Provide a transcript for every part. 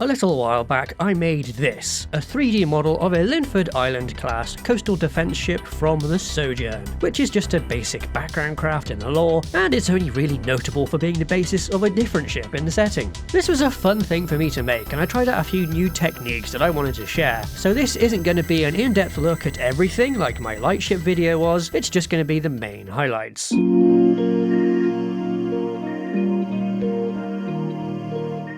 A little while back I made this, a 3D model of a Linford Island-class coastal defense ship from the Sojourn, which is just a basic background craft in the lore, and it's only really notable for being the basis of a different ship in the setting. This was a fun thing for me to make, and I tried out a few new techniques that I wanted to share, so this isn't going to be an in-depth look at everything like my lightship video was, it's just going to be the main highlights.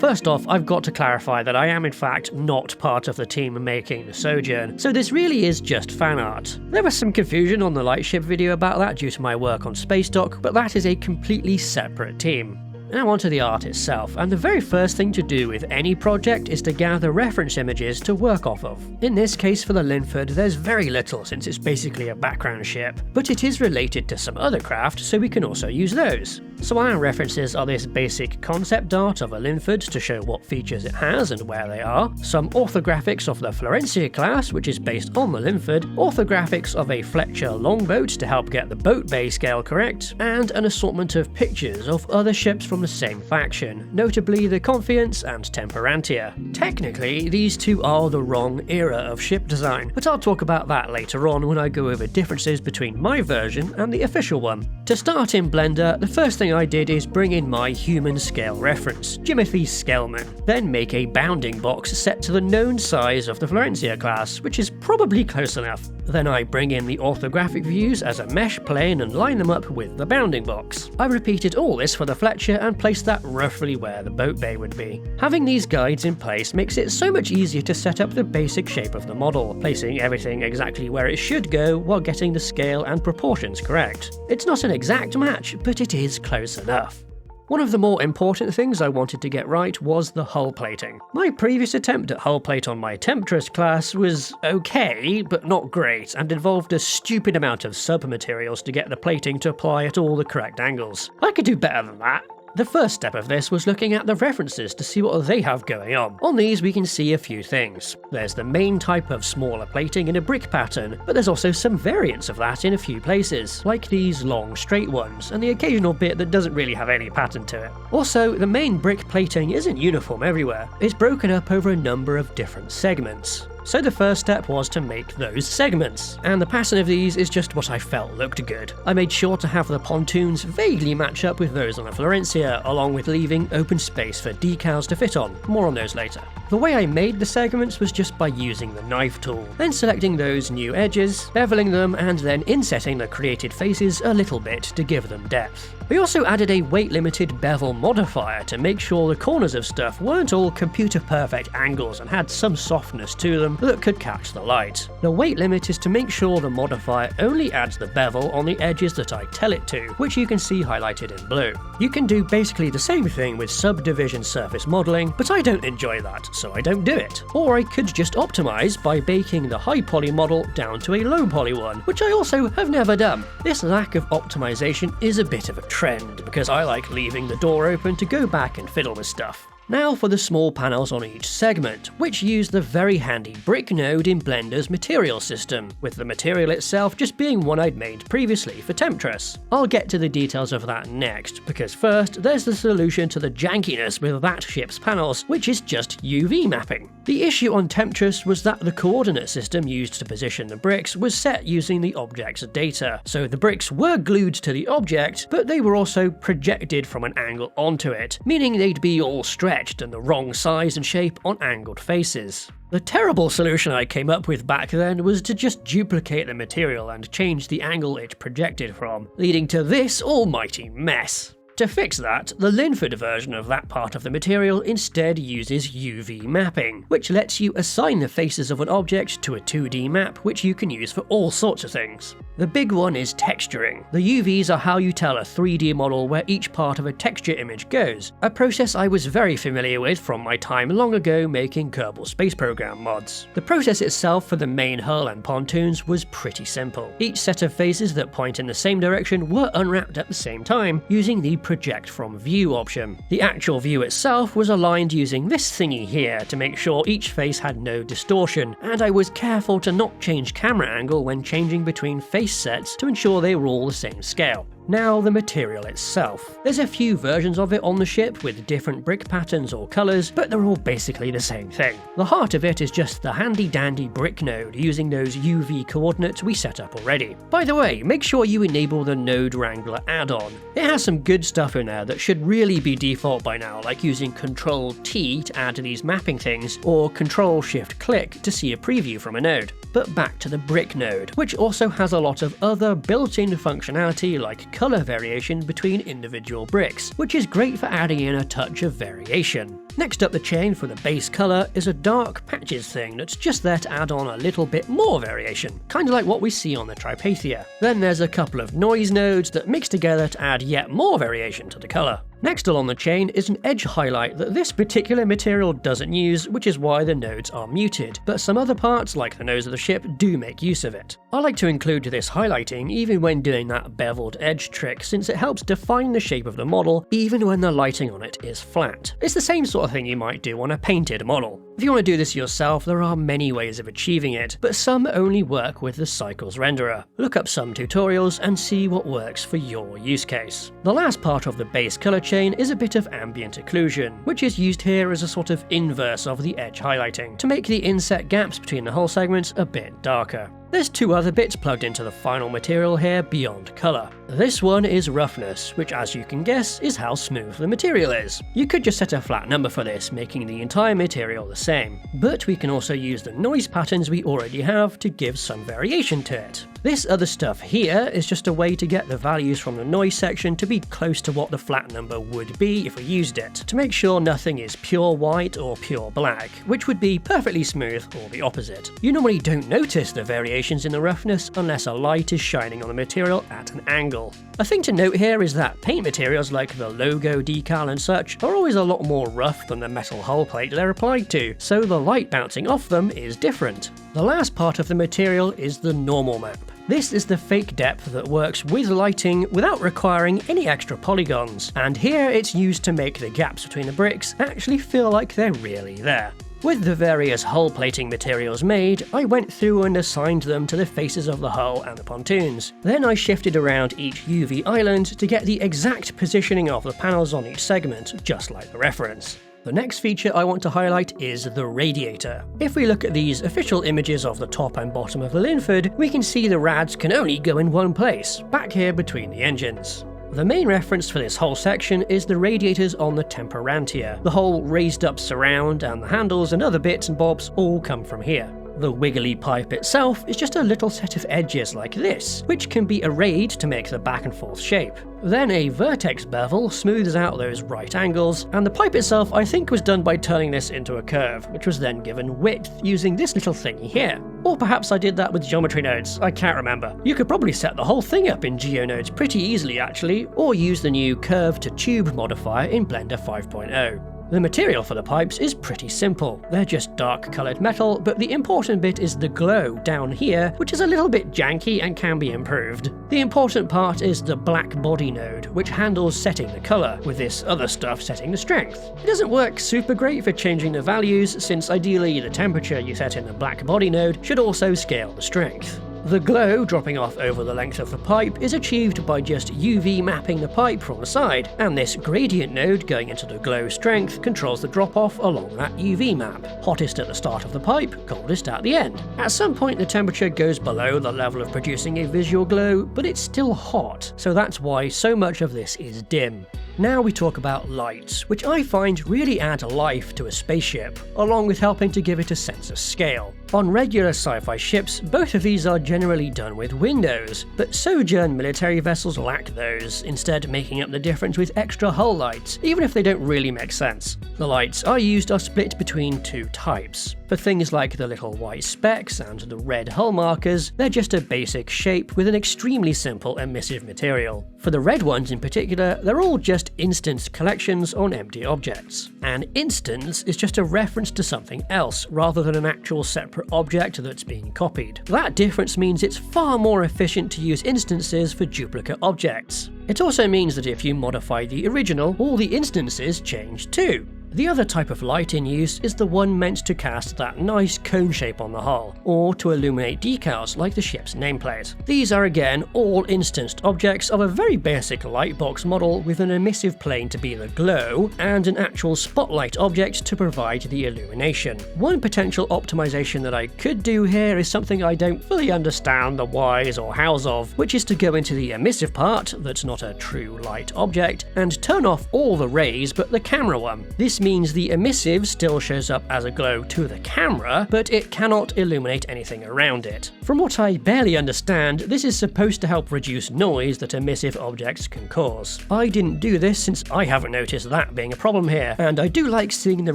First off, I've got to clarify that I am in fact not part of the team making the Sojourn, so this really is just fan art. There was some confusion on the lightship video about that due to my work on Space Dock, but that is a completely separate team. Now onto the art itself, and the very first thing to do with any project is to gather reference images to work off of. In this case for the Linford, there's very little since it's basically a background ship, but it is related to some other craft, so we can also use those. So our references are this basic concept art of a Linford to show what features it has and where they are, some orthographics of the Radiator-class, which is based on the Linford, orthographics of a Fletcher longboat to help get the boat bay scale correct, and an assortment of pictures of other ships from the same faction, notably the Confiance and Temperantia. Technically, these two are the wrong era of ship design, but I'll talk about that later on when I go over differences between my version and the official one. To start in Blender, the first thing I did is bring in my human scale reference, Jimothy Scaleman, then make a bounding box set to the known size of the Radiator-class, which is probably close enough. Then I bring in the orthographic views as a mesh plane and line them up with the bounding box. I repeated all this for the Fletcher and placed that roughly where the boat bay would be. Having these guides in place makes it so much easier to set up the basic shape of the model, placing everything exactly where it should go while getting the scale and proportions correct. It's not an exact match, but it is close enough. One of the more important things I wanted to get right was the hull plating. My previous attempt at hull plate on my Temptress class was okay, but not great, and involved a stupid amount of sub-materials to get the plating to apply at all the correct angles. I could do better than that. The first step of this was looking at the references to see what they have going on. On these we can see a few things. There's the main type of smaller plating in a brick pattern, but there's also some variants of that in a few places, like these long straight ones, and the occasional bit that doesn't really have any pattern to it. Also, the main brick plating isn't uniform everywhere, it's broken up over a number of different segments. So the first step was to make those segments, and the pattern of these is just what I felt looked good. I made sure to have the pontoons vaguely match up with those on the Florencia, along with leaving open space for decals to fit on, more on those later. The way I made the segments was just by using the knife tool, then selecting those new edges, beveling them, and then insetting the created faces a little bit to give them depth. We also added a weight-limited bevel modifier to make sure the corners of stuff weren't all computer-perfect angles and had some softness to them that could catch the light. The weight limit is to make sure the modifier only adds the bevel on the edges that I tell it to, which you can see highlighted in blue. You can do basically the same thing with subdivision surface modeling, but I don't enjoy that, so I don't do it. Or I could just optimize by baking the high poly model down to a low poly one, which I also have never done. This lack of optimization is a bit of a trend, because I like leaving the door open to go back and fiddle with stuff. Now for the small panels on each segment, which use the very handy brick node in Blender's material system, with the material itself just being one I'd made previously for Temptress. I'll get to the details of that next, because first there's the solution to the jankiness with that ship's panels, which is just UV mapping. The issue on Temptress was that the coordinate system used to position the bricks was set using the object's data, so the bricks were glued to the object, but they were also projected from an angle onto it, meaning they'd be all stretched and the wrong size and shape on angled faces. The terrible solution I came up with back then was to just duplicate the material and change the angle it projected from, leading to this almighty mess. To fix that, the Linford version of that part of the material instead uses UV mapping, which lets you assign the faces of an object to a 2D map, which you can use for all sorts of things. The big one is texturing. The UVs are how you tell a 3D model where each part of a texture image goes, a process I was very familiar with from my time long ago making Kerbal Space Program mods. The process itself for the main hull and pontoons was pretty simple. Each set of faces that point in the same direction were unwrapped at the same time, using the Project from View option. The actual view itself was aligned using this thingy here to make sure each face had no distortion, and I was careful to not change camera angle when changing between face sets to ensure they were all the same scale. Now the material itself. There's a few versions of it on the ship with different brick patterns or colours, but they're all basically the same thing. The heart of it is just the handy dandy brick node using those UV coordinates we set up already. By the way, make sure you enable the Node Wrangler add-on. It has some good stuff in there that should really be default by now, like using Ctrl-T to add these mapping things, or Ctrl-Shift-Click to see a preview from a node. But back to the brick node, which also has a lot of other built-in functionality like colour variation between individual bricks, which is great for adding in a touch of variation. Next up the chain for the base colour is a dark patches thing that's just there to add on a little bit more variation, kinda like what we see on the Tripathia. Then there's a couple of noise nodes that mix together to add yet more variation to the colour. Next along the chain is an edge highlight that this particular material doesn't use, which is why the nodes are muted, but some other parts, like the nose of the ship, do make use of it. I like to include this highlighting even when doing that beveled edge trick, since it helps define the shape of the model even when the lighting on it is flat. It's the same sort of thing you might do on a painted model. If you want to do this yourself, there are many ways of achieving it, but some only work with the Cycles renderer. Look up some tutorials and see what works for your use case. The last part of the base colour chain is a bit of ambient occlusion, which is used here as a sort of inverse of the edge highlighting, to make the inset gaps between the hull segments a bit darker. There's two other bits plugged into the final material here beyond colour. This one is roughness, which as you can guess is how smooth the material is. You could just set a flat number for this, making the entire material the same, but we can also use the noise patterns we already have to give some variation to it. This other stuff here is just a way to get the values from the noise section to be close to what the flat number would be if we used it, to make sure nothing is pure white or pure black, which would be perfectly smooth or the opposite. You normally don't notice the variations in the roughness unless a light is shining on the material at an angle. A thing to note here is that paint materials like the logo decal and such are always a lot more rough than the metal hull plate they're applied to, so the light bouncing off them is different. The last part of the material is the normal map. This is the fake depth that works with lighting without requiring any extra polygons, and here it's used to make the gaps between the bricks actually feel like they're really there. With the various hull plating materials made, I went through and assigned them to the faces of the hull and the pontoons. Then I shifted around each UV island to get the exact positioning of the panels on each segment, just like the reference. The next feature I want to highlight is the Radiator. If we look at these official images of the top and bottom of the Linford, we can see the rads can only go in one place, back here between the engines. The main reference for this whole section is the radiators on the Temperantia. The whole raised up surround and the handles and other bits and bobs all come from here. The wiggly pipe itself is just a little set of edges like this, which can be arrayed to make the back and forth shape. Then a vertex bevel smooths out those right angles, and the pipe itself I think was done by turning this into a curve, which was then given width using this little thingy here. Or perhaps I did that with geometry nodes, I can't remember. You could probably set the whole thing up in geonodes pretty easily actually, or use the new curve to tube modifier in Blender 5.0. The material for the pipes is pretty simple. They're just dark coloured metal, but the important bit is the glow down here, which is a little bit janky and can be improved. The important part is the black body node, which handles setting the colour, with this other stuff setting the strength. It doesn't work super great for changing the values, since ideally the temperature you set in the black body node should also scale the strength. The glow dropping off over the length of the pipe is achieved by just UV mapping the pipe from the side, and this gradient node going into the glow strength controls the drop off along that UV map. Hottest at the start of the pipe, coldest at the end. At some point the temperature goes below the level of producing a visual glow, but it's still hot, so that's why so much of this is dim. Now we talk about lights, which I find really add life to a spaceship, along with helping to give it a sense of scale. On regular sci-fi ships, both of these are generally done with windows, but Sojourn military vessels lack those, instead making up the difference with extra hull lights, even if they don't really make sense. The lights I used are split between two types. For things like the little white specks and the red hull markers, they're just a basic shape with an extremely simple emissive material. For the red ones in particular, they're all just instance collections on empty objects. An instance is just a reference to something else, rather than an actual separate object that's being copied. That difference means it's far more efficient to use instances for duplicate objects. It also means that if you modify the original, all the instances change too. The other type of light in use is the one meant to cast that nice cone shape on the hull, or to illuminate decals like the ship's nameplate. These are again all instanced objects of a very basic lightbox model with an emissive plane to be the glow, and an actual spotlight object to provide the illumination. One potential optimization that I could do here is something I don't fully understand the whys or hows of, which is to go into the emissive part, that's not a true light object, and turn off all the rays but the camera one. This means the emissive still shows up as a glow to the camera, but it cannot illuminate anything around it. From what I barely understand, this is supposed to help reduce noise that emissive objects can cause. I didn't do this since I haven't noticed that being a problem here, and I do like seeing the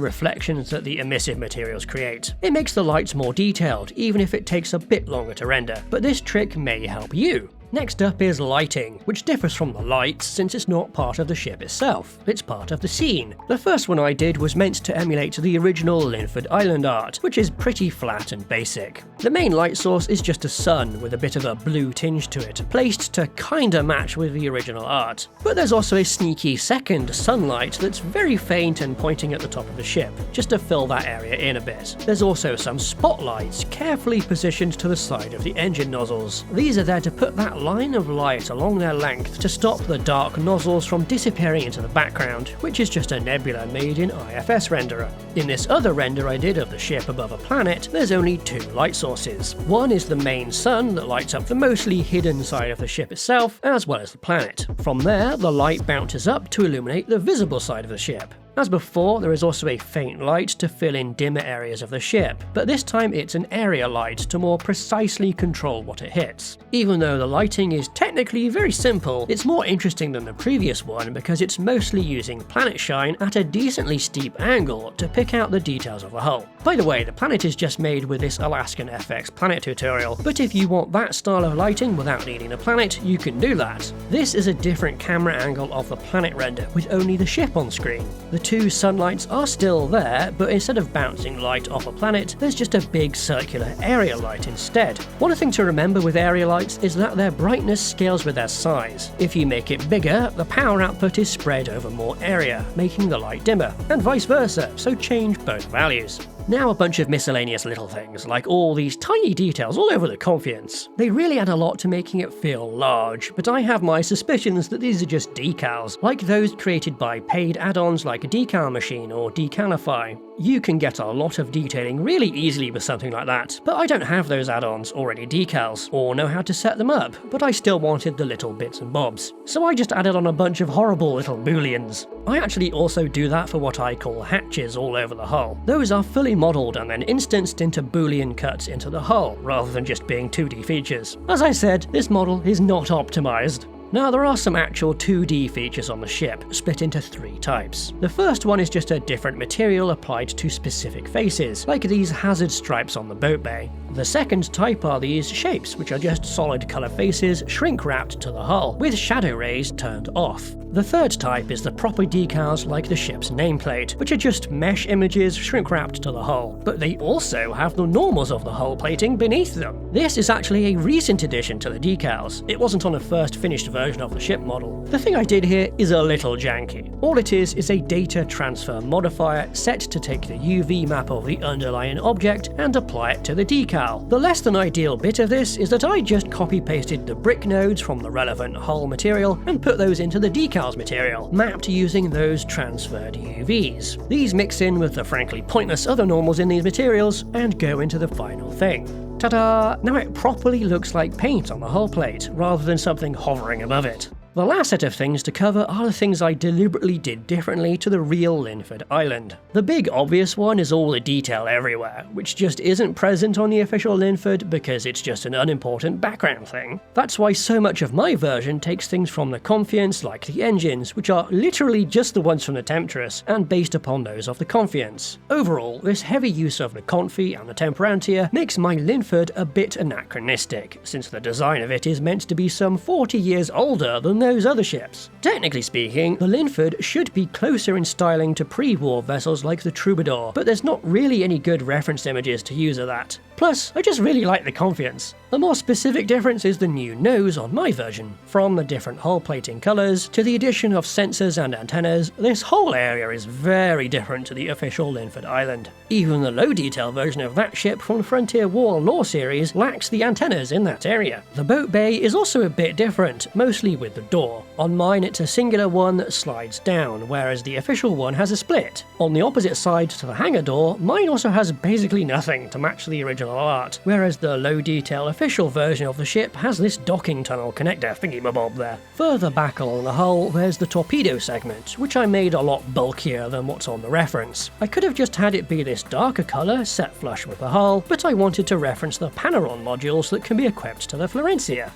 reflections that the emissive materials create. It makes the lights more detailed, even if it takes a bit longer to render, but this trick may help you. Next up is lighting, which differs from the lights since it's not part of the ship itself, it's part of the scene. The first one I did was meant to emulate the original Linford Island art, which is pretty flat and basic. The main light source is just a sun with a bit of a blue tinge to it, placed to kinda match with the original art. But there's also a sneaky second sunlight that's very faint and pointing at the top of the ship, just to fill that area in a bit. There's also some spotlights carefully positioned to the side of the engine nozzles. These are there to put that line of light along their length to stop the dark nozzles from disappearing into the background, which is just a nebula made in IFS renderer. In this other render I did of the ship above a planet, there's only two light sources. One is the main sun that lights up the mostly hidden side of the ship itself, as well as the planet. From there, the light bounces up to illuminate the visible side of the ship. As before, there is also a faint light to fill in dimmer areas of the ship, but this time it's an area light to more precisely control what it hits. Even though the lighting is technically very simple, it's more interesting than the previous one because it's mostly using planet shine at a decently steep angle to pick out the details of the hull. By the way, the planet is just made with this Alaskan FX planet tutorial, but if you want that style of lighting without needing the planet, you can do that. This is a different camera angle of the planet render with only the ship on screen. The two sunlights are still there, but instead of bouncing light off a planet, there's just a big circular area light instead. One thing to remember with area lights is that their brightness scales with their size. If you make it bigger, the power output is spread over more area, making the light dimmer, and vice versa, so change both values. Now a bunch of miscellaneous little things, like all these tiny details all over the Confiance. They really add a lot to making it feel large, but I have my suspicions that these are just decals, like those created by paid add-ons like Decal Machine or Decalify. You can get a lot of detailing really easily with something like that, but I don't have those add-ons already decals, or know how to set them up, but I still wanted the little bits and bobs. So I just added on a bunch of horrible little booleans. I actually also do that for what I call hatches all over the hull. Those are fully modelled and then instanced into boolean cuts into the hull, rather than just being 2D features. As I said, this model is not optimised. Now there are some actual 2D features on the ship, split into three types. The first one is just a different material applied to specific faces, like these hazard stripes on the boat bay. The second type are these shapes, which are just solid colour faces shrink-wrapped to the hull, with shadow rays turned off. The third type is the proper decals like the ship's nameplate, which are just mesh images shrink-wrapped to the hull, but they also have the normals of the hull plating beneath them. This is actually a recent addition to the decals. It wasn't on a first finished version of the ship model. The thing I did here is a little janky. All it is a data transfer modifier set to take the UV map of the underlying object and apply it to the decal. The less than ideal bit of this is that I just copy-pasted the brick nodes from the relevant hull material and put those into the decals material, mapped using those transferred UVs. These mix in with the frankly pointless other normals in these materials and go into the final thing. Ta-da! Now it properly looks like paint on the hull plate, rather than something hovering above it. The last set of things to cover are the things I deliberately did differently to the real Linford Island. The big obvious one is all the detail everywhere, which just isn't present on the official Linford because it's just an unimportant background thing. That's why so much of my version takes things from the Confiance, like the engines, which are literally just the ones from the Temptress, and based upon those of the Confiance. Overall, this heavy use of the Confi and the Temperantia makes my Linford a bit anachronistic, since the design of it is meant to be some 40 years older than those other ships. Technically speaking, the Linford should be closer in styling to pre-war vessels like the Troubadour, but there's not really any good reference images to use of that. Plus, I just really like the Confiance. The more specific difference is the new nose on my version. From the different hull plating colours to the addition of sensors and antennas, this whole area is very different to the official Linford Island. Even the low detail version of that ship from the Frontier War lore series lacks the antennas in that area. The boat bay is also a bit different, mostly with the door. On mine it's a singular one that slides down, whereas the official one has a split. On the opposite side to the hangar door, mine also has basically nothing to match the original art, whereas the low detail official version of the ship has this docking tunnel connector thingy-mabob there. Further back along the hull, there's the torpedo segment, which I made a lot bulkier than what's on the reference. I could have just had it be this darker colour set flush with the hull, but I wanted to reference the Panaron modules that can be equipped to the Florencia.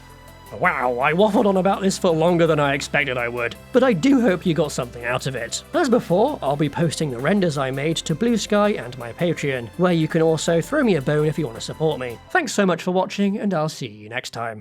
Wow, I waffled on about this for longer than I expected I would, but I do hope you got something out of it. As before, I'll be posting the renders I made to Blue Sky and my Patreon, where you can also throw me a bone if you want to support me. Thanks so much for watching, and I'll see you next time.